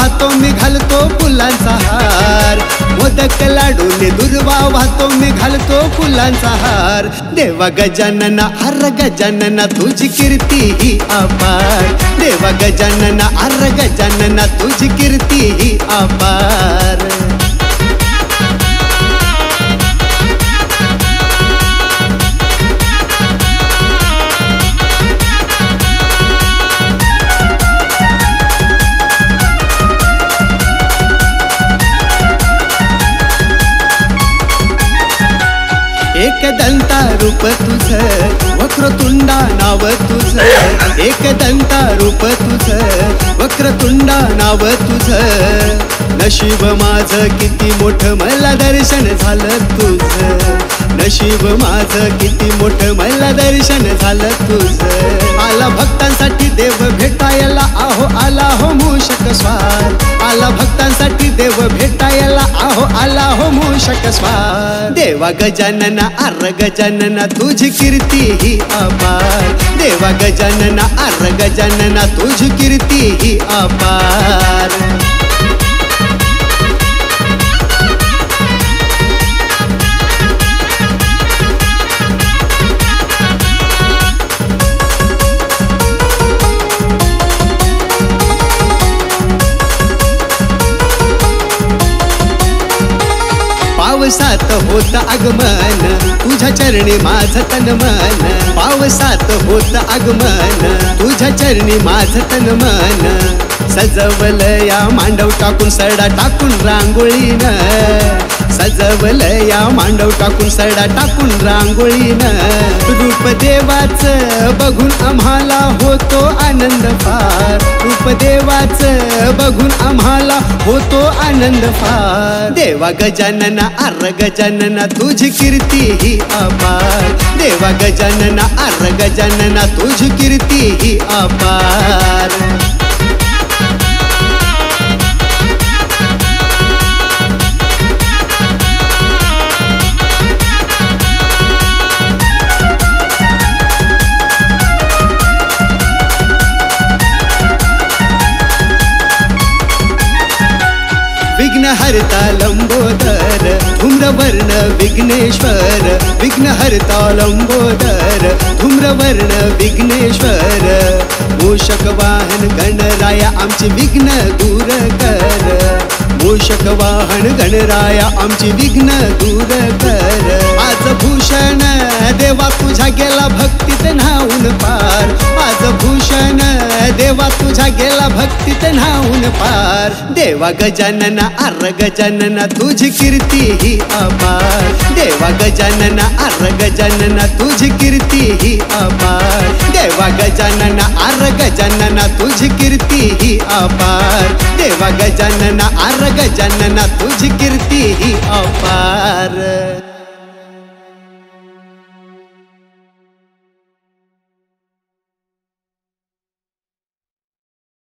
वाहतो मी घालतो फुलांचा हार, मोदक लाडूने दुर्वा वाहतो मी घालतो फुलांचा हार। देवा गजानना अर गजानना तुझी कीर्ती ही अपार, देवा गजानना अर गजानना तुझी कीर्ती ही अपार। एक दंता रूप तुझं वक्रतुंडा नाव तुझं, एक दंता रूप तुझं वक्रतुंडा नाव तुझं। नशीब माझं किती मोठं मला दर्शन झालं तुझं, नशीब माझं किती मोठं मला दर्शन झालं तुझं। आला भक्तांसाठी देव भेटायला आहो आला हो मूषक स्वार, आला भक्तांसाठी देव भेटायला आहो आला हो मूषक स्वार। देवा गजानना अर गजानना तुझी कीर्ती ही अपार, देवा गजानना अर गजानना तुझी कीर्ती ही अपार। पावसात होत आगमन तुझ्या चरणी माझं तन मन, पावसात होत आगमन तुझ्या चरणी माझं तन मन। सजवलं या मांडव टाकून सरडा टाकून रांगोळीनं, सजवलं या मांडव टाकून सरडा टाकून रांगोळीनं। रूप देवाचं बघून आम्हाला होतो आनंद फार, रूप देवाचं बघून आम्हाला होतो आनंद फार। देवा गजानना अर गजानना तुझी कीर्ती ही अपार, देवा गजानना अर गजानना तुझी कीर्ती ही अपार। विघ्नहर्ता लंबोदर धूम्रवर्ण विघ्नेश्वर, विघ्नहर्ता लंबोदर धूम्रवर्ण विघ्नेश्वर। मूषक वाहन गणराया आमची विघ्न दूर कर, मूषक वाहन गणराया आमची विघ्न दूर कर। आज भूषण देवा तुझ्या गेला भक्तीत न्हाऊन पार, आज भूषण देवा तुझ्या गेला भक्तीत न्हाऊन पार। देवा गजानना अर गजानना तुझी कीर्ती ही अपार, देवा गजानना अर गजानना तुझी कीर्ती ही अपार, देवा गजानना अर गजानना तुझी कीर्ती ही अपार, देवा गजानना अर गजानना तुझी कीर्ती ही अपार।